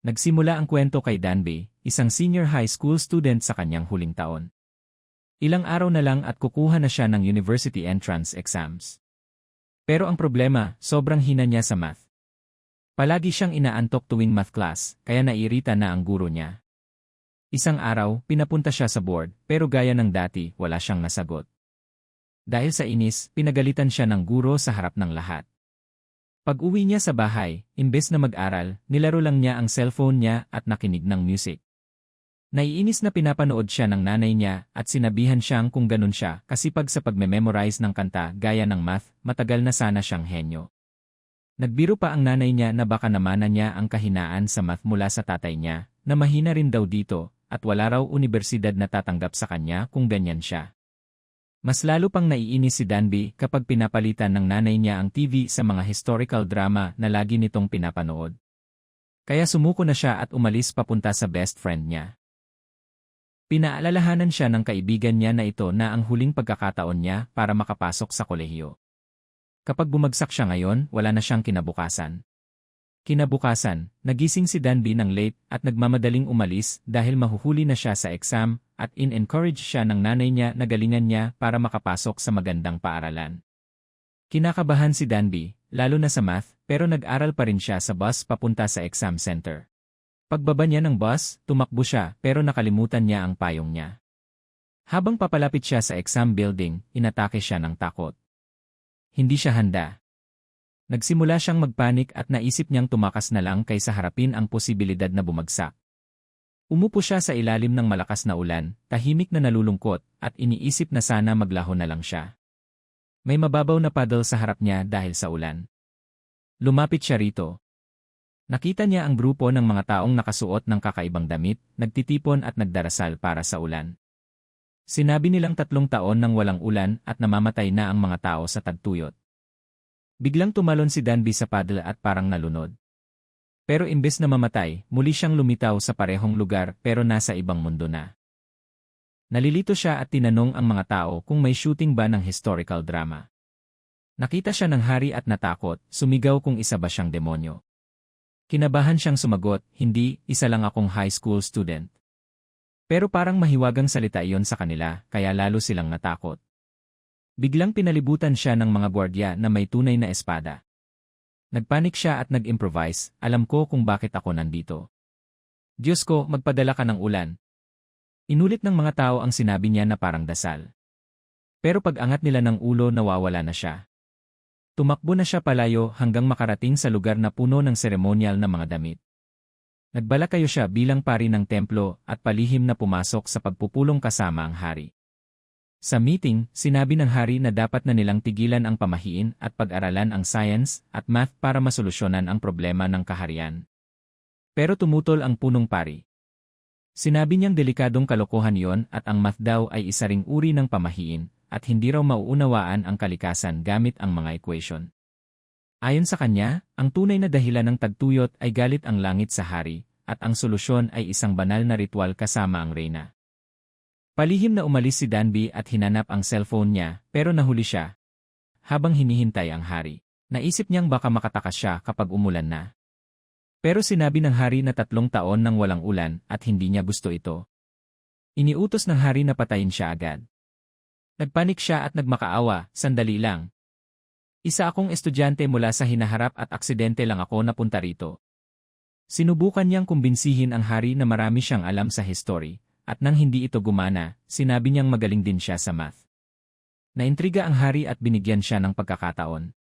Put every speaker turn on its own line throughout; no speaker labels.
Nagsimula ang kwento kay Danby, isang senior high school student sa kanyang huling taon. Ilang araw na lang at kukuha na siya ng university entrance exams. Pero ang problema, sobrang hina niya sa math. Palagi siyang inaantok tuwing math class, kaya naiirita na ang guro niya. Isang araw, pinapunta siya sa board, pero gaya ng dati, wala siyang nasagot. Dahil sa inis, pinagalitan siya ng guro sa harap ng lahat. Pag-uwi niya sa bahay, imbes na mag-aral, nilaro lang niya ang cellphone niya at nakinig ng music. Naiinis na pinapanood siya ng nanay niya at sinabihan siyang kung ganun siya kasipag sa pagme-memorize ng kanta gaya ng math, matagal na sana siyang henyo. Nagbiro pa ang nanay niya na baka namanan niya ang kahinaan sa math mula sa tatay niya, na mahina rin daw dito, at wala raw unibersidad na tatanggap sa kanya kung ganyan siya. Mas lalo pang naiinis si Danby kapag pinapalitan ng nanay niya ang TV sa mga historical drama na lagi nitong pinapanood. Kaya sumuko na siya at umalis papunta sa best friend niya. Pinaalalahanan siya ng kaibigan niya na ito na ang huling pagkakataon niya para makapasok sa kolehiyo. Kapag bumagsak siya ngayon, wala na siyang kinabukasan. Kinabukasan, nagising si Danby ng late at nagmamadaling umalis dahil mahuhuli na siya sa exam at in-encourage siya ng nanay niya na galingan niya para makapasok sa magandang paaralan. Kinakabahan si Danby, lalo na sa math, pero nag-aral pa rin siya sa bus papunta sa exam center. Pagbaba niya ng bus, tumakbo siya pero nakalimutan niya ang payong niya. Habang papalapit siya sa exam building, inatake siya ng takot. Hindi siya handa. Nagsimula siyang magpanik at naisip niyang tumakas na lang kaysa harapin ang posibilidad na bumagsak. Umupo siya sa ilalim ng malakas na ulan, tahimik na nalulungkot, at iniisip na sana maglaho na lang siya. May mababaw na paddle sa harap niya dahil sa ulan. Lumapit siya rito. Nakita niya ang grupo ng mga taong nakasuot ng kakaibang damit, nagtitipon at nagdarasal para sa ulan. Sinabi nilang 3 taon nang walang ulan at namamatay na ang mga tao sa tagtuyot. Biglang tumalon si Danby sa paddle at parang nalunod. Pero imbes na mamatay, muli siyang lumitaw sa parehong lugar pero nasa ibang mundo na. Nalilito siya at tinanong ang mga tao kung may shooting ba ng historical drama. Nakita siya ng hari at natakot, sumigaw kung isa ba siyang demonyo. Kinabahan siyang sumagot, hindi, isa lang akong high school student. Pero parang mahiwagang salita iyon sa kanila, kaya lalo silang natakot. Biglang pinalibutan siya ng mga gwardiya na may tunay na espada. Nagpanik siya at nag-improvise, alam ko kung bakit ako nandito. Diyos ko, magpadala ka ng ulan. Inulit ng mga tao ang sinabi niya na parang dasal. Pero pag-angat nila ng ulo nawawala na siya. Tumakbo na siya palayo hanggang makarating sa lugar na puno ng seremonyal na mga damit. Nagbalakayo siya bilang pari ng templo at palihim na pumasok sa pagpupulong kasama ang hari. Sa meeting, sinabi ng hari na dapat na nilang tigilan ang pamahiin at pag-aralan ang science at math para masolusyonan ang problema ng kaharian. Pero tumutol ang punong pari. Sinabi niyang delikadong kalokohan yon at ang math daw ay isa ring uri ng pamahiin at hindi raw mauunawaan ang kalikasan gamit ang mga equation. Ayon sa kanya, ang tunay na dahilan ng tagtuyot ay galit ang langit sa hari at ang solusyon ay isang banal na ritual kasama ang reyna. Palihim na umalis si Danby at hinanap ang cellphone niya pero nahuli siya. Habang hinihintay ang hari, naisip niyang baka makatakas siya kapag umulan na. Pero sinabi ng hari na 3 taon nang walang ulan at hindi niya gusto ito. Iniutos ng hari na patayin siya agad. Nagpanik siya at nagmakaawa, sandali lang. Isa akong estudyante mula sa hinaharap at aksidente lang ako napunta rito. Sinubukan niyang kumbinsihin ang hari na marami siyang alam sa history. At nang hindi ito gumana, sinabi niyang magaling din siya sa math. Naintriga ang hari at binigyan siya ng pagkakataon.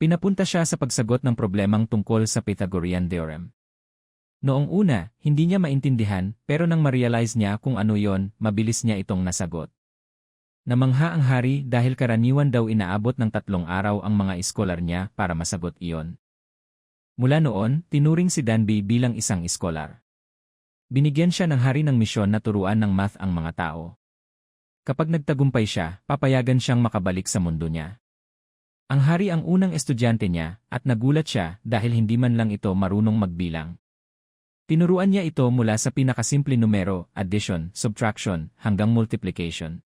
Pinapunta siya sa pagsagot ng problemang tungkol sa Pythagorean theorem. Noong una, hindi niya maintindihan pero nang ma-realize niya kung ano yon, mabilis niya itong nasagot. Namangha ang hari dahil karaniwan daw inaabot ng 3 araw ang mga iskolar niya para masagot iyon. Mula noon, tinuring si Danby bilang isang iskolar. Binigyan siya ng hari ng misyon na turuan ng math ang mga tao. Kapag nagtagumpay siya, papayagan siyang makabalik sa mundo niya. Ang hari ang unang estudyante niya at nagulat siya dahil hindi man lang ito marunong magbilang. Tinuruan niya ito mula sa pinakasimple numero, addition, subtraction, hanggang multiplication.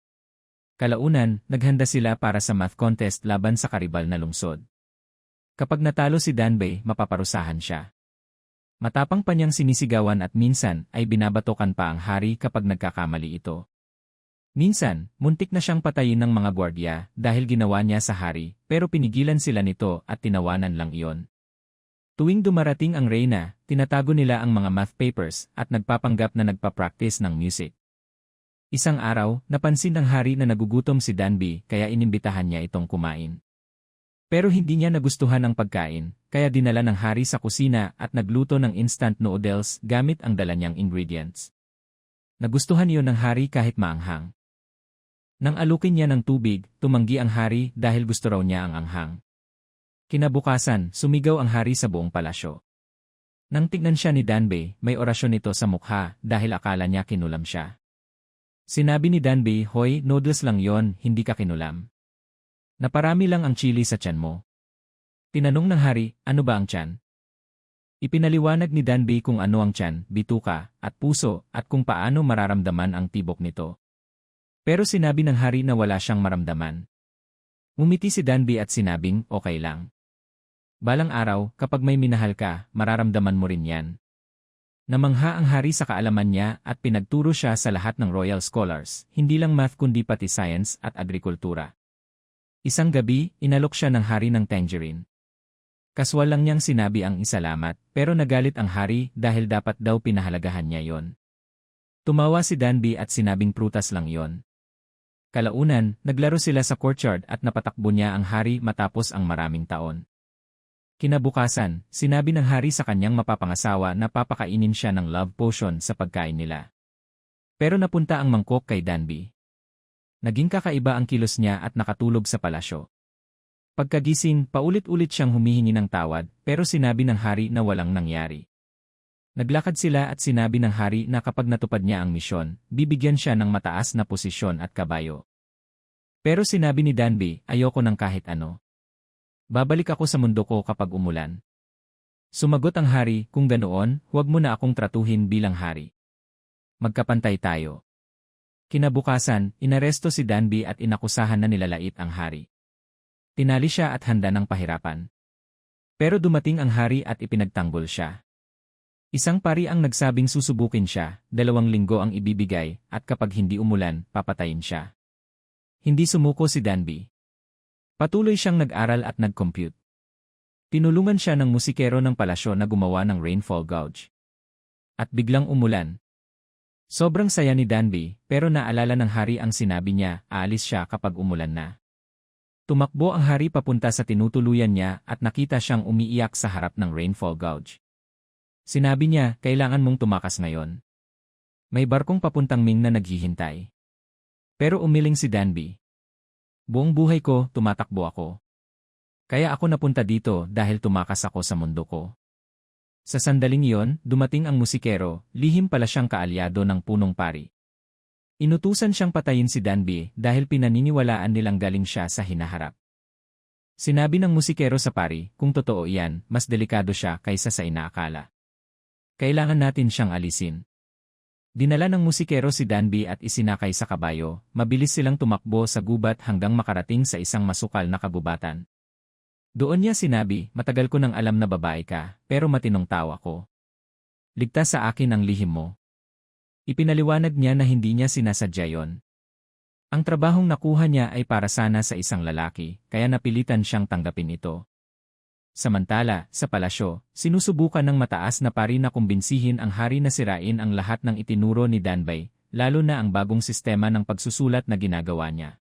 Kalaunan, naghanda sila para sa math contest laban sa karibal na lungsod. Kapag natalo si Danby, mapaparusahan siya. Matapang pa niyang sinisigawan at minsan ay binabatokan pa ang hari kapag nagkakamali ito. Minsan, muntik na siyang patayin ng mga gwardya dahil ginawa niya sa hari, pero pinigilan sila nito at tinawanan lang iyon. Tuwing dumarating ang reyna, tinatago nila ang mga math papers at nagpapanggap na nagpa-practice ng music. Isang araw, napansin ng hari na nagugutom si Danby kaya inimbitahan niya itong kumain. Pero hindi niya nagustuhan ang pagkain, kaya dinala ng hari sa kusina at nagluto ng instant noodles gamit ang dala niyang ingredients. Nagustuhan iyon ng hari kahit maanghang. Nang alukin niya ng tubig, tumanggi ang hari dahil gusto raw niya ang anghang. Kinabukasan, sumigaw ang hari sa buong palasyo. Nang tignan siya ni Danby, may orasyon ito sa mukha dahil akala niya kinulam siya. Sinabi ni Danby, "Hoy, noodles lang yon, hindi ka kinulam. Naparami lang ang chili sa tiyan mo." Tinanong ng hari, "Ano ba ang tiyan?" Ipinaliwanag ni Danby kung ano ang tiyan, bituka, at puso, at kung paano mararamdaman ang tibok nito. Pero sinabi ng hari na wala siyang maramdaman. Umiti si Danby at sinabing, "Okay lang. Balang araw, kapag may minahal ka, mararamdaman mo rin yan." Namangha ang hari sa kaalaman niya at pinagturo siya sa lahat ng royal scholars, hindi lang math kundi pati science at agrikultura. Isang gabi, inalok siya ng hari ng tangerine. Kaswal lang niyang sinabi ang isalamat, pero nagalit ang hari dahil dapat daw pinahalagahan niya yon. Tumawa si Danby at sinabing prutas lang yon. Kalaunan, naglaro sila sa courtyard at napatakbo niya ang hari matapos ang maraming taon. Kinabukasan, sinabi ng hari sa kanyang mapapangasawa na papakainin siya ng love potion sa pagkain nila. Pero napunta ang mangkok kay Danby. Naging kakaiba ang kilos niya at nakatulog sa palasyo. Pagkagising, paulit-ulit siyang humihingi ng tawad, pero sinabi ng hari na walang nangyari. Naglakad sila at sinabi ng hari na kapag natupad niya ang misyon, bibigyan siya ng mataas na posisyon at kabayo. Pero sinabi ni Danby, "Ayoko ng kahit ano. Babalik ako sa mundo ko kapag umulan." Sumagot ang hari, "Kung ganoon, huwag mo na akong tratuhin bilang hari. Magkapantay tayo." Kinabukasan, inaresto si Danby at inakusahan na nilalait ang hari. Tinali siya at handa ng pahirapan. Pero dumating ang hari at ipinagtanggol siya. Isang pari ang nagsabing susubukin siya, 2 linggo ang ibibigay, at kapag hindi umulan, papatayin siya. Hindi sumuko si Danby. Patuloy siyang nag-aral at nag-compute. Tinulungan siya ng musikero ng palasyo na gumawa ng rainfall gauge. At biglang umulan. Sobrang saya ni Danby, pero naalala ng hari ang sinabi niya, aalis siya kapag umulan na. Tumakbo ang hari papunta sa tinutuluyan niya at nakita siyang umiiyak sa harap ng rainfall gauge. Sinabi niya, "Kailangan mong tumakas ngayon. May barkong papuntang Ming na naghihintay." Pero umiling si Danby. "Buong buhay ko, tumatakbo ako. Kaya ako napunta dito dahil tumakas ako sa mundo ko." Sa sandaling iyon, dumating ang musikero, lihim pala siyang kaalyado ng punong pari. Inutusan siyang patayin si Danby dahil pinaniniwalaan nilang galing siya sa hinaharap. Sinabi ng musikero sa pari, kung totoo iyan, mas delikado siya kaysa sa inaakala. Kailangan natin siyang alisin. Dinala ng musikero si Danby at isinakay sa kabayo, mabilis silang tumakbo sa gubat hanggang makarating sa isang masukal na kagubatan. Doon niya sinabi, "Matagal ko nang alam na babae ka, pero matinong tao ako. Ligtas sa akin ang lihim mo." Ipinaliwanag niya na hindi niya sinasadya yon. Ang trabahong nakuha niya ay para sana sa isang lalaki, kaya napilitan siyang tanggapin ito. Samantala, sa palasyo, sinusubukan ng mataas na pari na kumbinsihin ang hari na sirain ang lahat ng itinuro ni Danby, lalo na ang bagong sistema ng pagsusulat na ginagawa niya.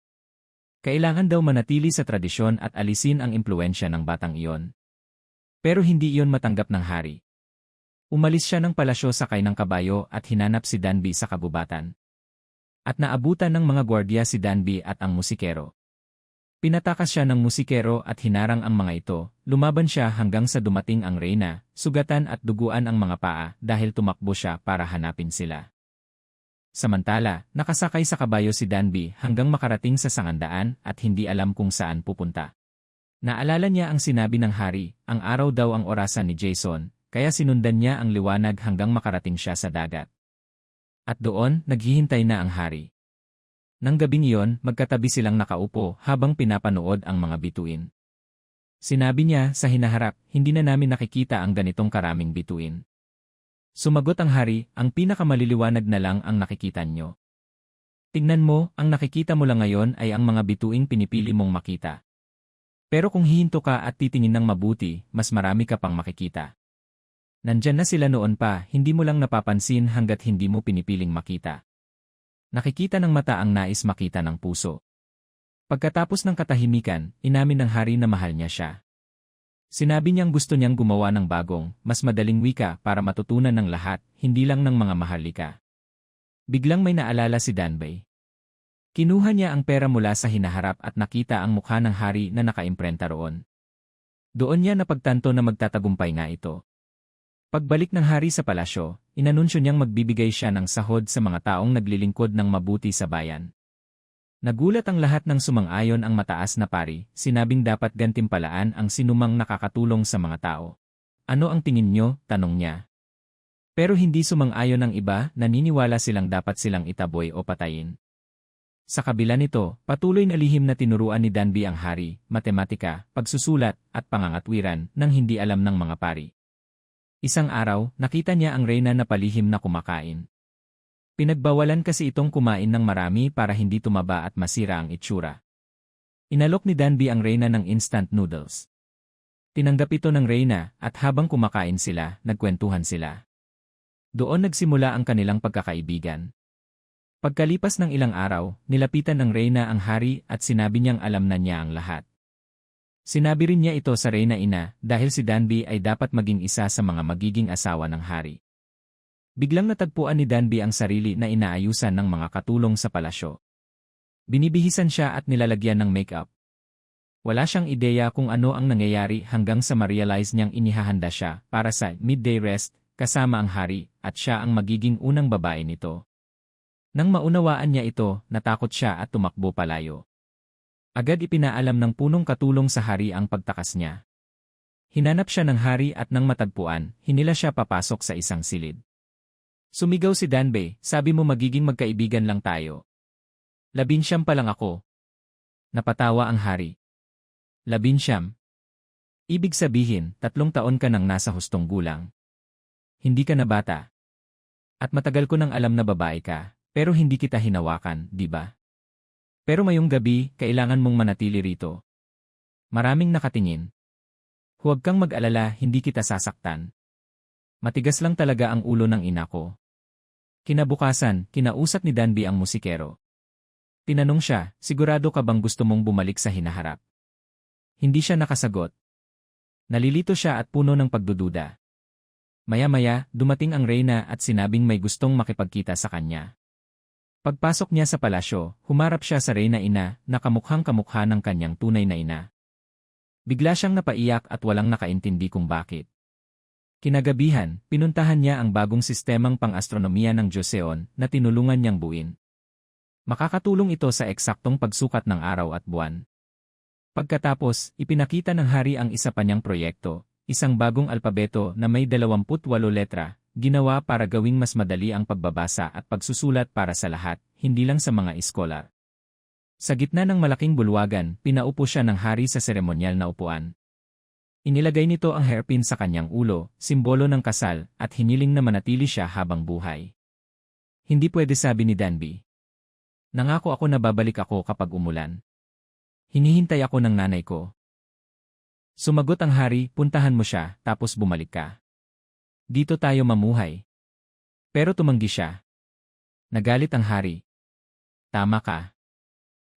Kailangan daw manatili sa tradisyon at alisin ang impluensya ng batang iyon. Pero hindi iyon matanggap ng hari. Umalis siya ng palasyo sakay ng kabayo at hinanap si Danby sa kagubatan. At naabutan ng mga gwardiya si Danby at ang musikero. Pinatakas siya ng musikero at hinarang ang mga ito, lumaban siya hanggang sa dumating ang reyna, sugatan at duguan ang mga paa dahil tumakbo siya para hanapin sila. Samantala, nakasakay sa kabayo si Danby hanggang makarating sa sangandaan at hindi alam kung saan pupunta. Naalala niya ang sinabi ng hari, ang araw daw ang orasan ni Jason, kaya sinundan niya ang liwanag hanggang makarating siya sa dagat. At doon, naghihintay na ang hari. Nang gabing iyon, magkatabi silang nakaupo habang pinapanood ang mga bituin. Sinabi niya, sa hinaharap, hindi na namin nakikita ang ganitong karaming bituin. Sumagot ang hari, ang pinakamaliliwanag na lang ang nakikita nyo. Tingnan mo, ang nakikita mo lang ngayon ay ang mga bituing pinipili mong makita. Pero kung hihinto ka at titingin ng mabuti, mas marami ka pang makikita. Nandyan na sila noon pa, hindi mo lang napapansin hanggat hindi mo pinipiling makita. Nakikita ng mata ang nais makita ng puso. Pagkatapos ng katahimikan, inamin ng hari na mahal niya siya. Sinabi niyang gusto niyang gumawa ng bagong, mas madaling wika para matutunan ng lahat, hindi lang ng mga maharlika. Biglang may naalala si Danbei. Kinuha niya ang pera mula sa hinaharap at nakita ang mukha ng hari na nakaimprenta roon. Doon niya napagtanto na magtatagumpay nga ito. Pagbalik ng hari sa palasyo, inanunsyo niyang magbibigay siya ng sahod sa mga taong naglilingkod ng mabuti sa bayan. Nagulat ang lahat ng sumang-ayon ang mataas na pari, sinabing dapat gantimpalaan ang sinumang nakakatulong sa mga tao. Ano ang tingin niyo? Tanong niya. Pero hindi sumang-ayon ang iba, naniniwala silang dapat silang itaboy o patayin. Sa kabila nito, patuloy na lihim na tinuruan ni Danbei ang hari, matematika, pagsusulat, at pangangatwiran nang hindi alam ng mga pari. Isang araw, nakita niya ang reyna na palihim na kumakain. Pinagbawalan kasi itong kumain ng marami para hindi tumaba at masira ang itsura. Inalok ni Danbei ang reyna ng instant noodles. Tinanggap ito ng reyna at habang kumakain sila, nagkwentuhan sila. Doon nagsimula ang kanilang pagkakaibigan. Pagkalipas ng ilang araw, nilapitan ng reyna ang hari at sinabi niyang alam na niya ang lahat. Sinabi rin niya ito sa reyna ina dahil si Danbei ay dapat maging isa sa mga magiging asawa ng hari. Biglang natagpuan ni Danbei ang sarili na inaayusan ng mga katulong sa palasyo. Binibihisan siya at nilalagyan ng makeup. Wala siyang ideya kung ano ang nangyayari hanggang sa ma-realize niyang inihahanda siya para sa midday rest kasama ang hari at siya ang magiging unang babae nito. Nang maunawaan niya ito, natakot siya at tumakbo palayo. Agad ipinaalam ng punong katulong sa hari ang pagtakas niya. Hinanap siya ng hari at nang matagpuan, hinila siya papasok sa isang silid. Sumigaw si Danbei, sabi mo magiging magkaibigan lang tayo. 19 pa lang ako. Napatawa ang hari. 19? Ibig sabihin, 3 taon ka nang nasa hustong gulang. Hindi ka na bata. At matagal ko nang alam na babae ka, pero hindi kita hinawakan, di ba? Pero mayong gabi, kailangan mong manatili rito. Maraming nakatingin. Huwag kang mag-alala, hindi kita sasaktan. Matigas lang talaga ang ulo ng ina ko. Kinabukasan, kinausap ni Danbei ang musikero. Tinanong siya, sigurado ka bang gusto mong bumalik sa hinaharap? Hindi siya nakasagot. Nalilito siya at puno ng pagdududa. Maya-maya, dumating ang reyna at sinabing may gustong makipagkita sa kanya. Pagpasok niya sa palasyo, humarap siya sa reyna ina na kamukhang-kamukha ng kanyang tunay na ina. Bigla siyang napaiyak at walang nakaintindi kung bakit. Kinagabihan, pinuntahan niya ang bagong sistemang pang-astronomiya ng Joseon na tinulungan niyang buuin. Makakatulong ito sa eksaktong pagsukat ng araw at buwan. Pagkatapos, ipinakita ng hari ang isa pa niyang proyekto, isang bagong alpabeto na may 28 letra, ginawa para gawing mas madali ang pagbabasa at pagsusulat para sa lahat, hindi lang sa mga iskolar. Sa gitna ng malaking bulwagan, pinaupo siya ng hari sa seremonyal na upuan. Inilagay nito ang hairpin sa kanyang ulo, simbolo ng kasal, at hiniling na manatili siya habang buhay. Hindi pwede, sabi ni Danbei. Nangako ako na babalik ako kapag umulan. Hinihintay ako ng nanay ko. Sumagot ang hari, puntahan mo siya, tapos bumalik ka. Dito tayo mamuhay. Pero tumanggi siya. Nagalit ang hari. Tama ka.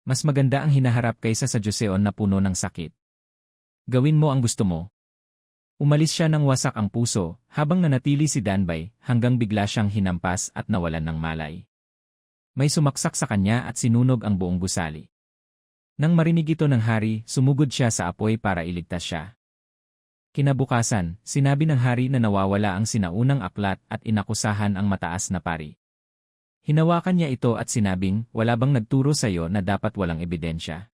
Mas maganda ang hinaharap kaysa sa Joseon na puno ng sakit. Gawin mo ang gusto mo. Umalis siya ng wasak ang puso, habang nanatili si Danbei hanggang bigla siyang hinampas at nawalan ng malay. May sumaksak sa kanya at sinunog ang buong gusali. Nang marinig ito ng hari, sumugod siya sa apoy para iligtas siya. Kinabukasan, sinabi ng hari na nawawala ang sinaunang aklat at inakusahan ang mataas na pari. Hinawakan niya ito at sinabing, wala bang nagturo sa iyo na dapat walang ebidensya?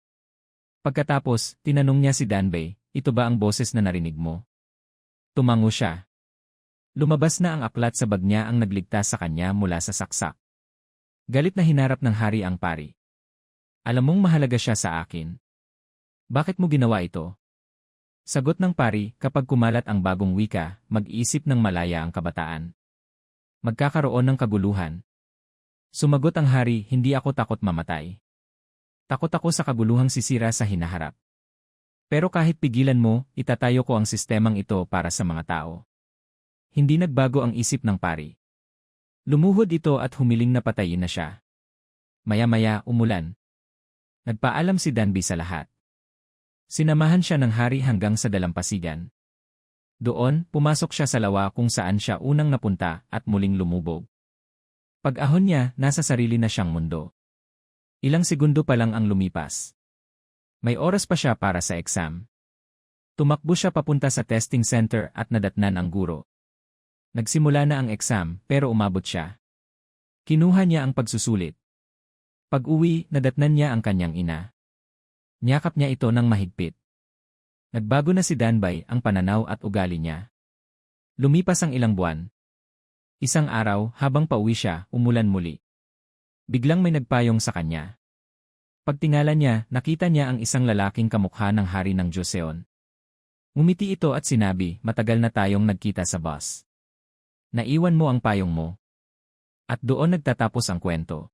Pagkatapos, tinanong niya si Danbei, ito ba ang boses na narinig mo? Tumango siya. Lumabas na ang aklat sa bag niya ang nagligtas sa kanya mula sa saksak. Galit na hinarap ng hari ang pari. Alam mong mahalaga siya sa akin. Bakit mo ginawa ito? Sagot ng pari, kapag kumalat ang bagong wika, mag-iisip ng malaya ang kabataan. Magkakaroon ng kaguluhan. Sumagot ang hari, hindi ako takot mamatay. Takot ako sa kaguluhang sisira sa hinaharap. Pero kahit pigilan mo, itatayo ko ang sistemang ito para sa mga tao. Hindi nagbago ang isip ng pari. Lumuhod ito at humiling na patayin na siya. Maya-maya, umulan. Nagpaalam si Danby sa lahat. Sinamahan siya ng hari hanggang sa dalampasigan. Doon, pumasok siya sa lawa kung saan siya unang napunta at muling lumubog. Pag-ahon niya, nasa sarili na siyang mundo. Ilang segundo pa lang ang lumipas. May oras pa siya para sa exam. Tumakbo siya papunta sa testing center at nadatnan ang guro. Nagsimula na ang exam pero umabot siya. Kinuha niya ang pagsusulit. Pag-uwi, nadatnan niya ang kanyang ina. Niyakap niya ito ng mahigpit. Nagbago na si Danby ang pananaw at ugali niya. Lumipas ang ilang buwan. Isang araw, habang pauwi siya, umulan muli. Biglang may nagpayong sa kanya. Pagtingala niya, nakita niya ang isang lalaking kamukha ng hari ng Joseon. Ngumiti ito at sinabi, matagal na tayong nagkita sa bus. Naiwan mo ang payong mo. At doon nagtatapos ang kwento.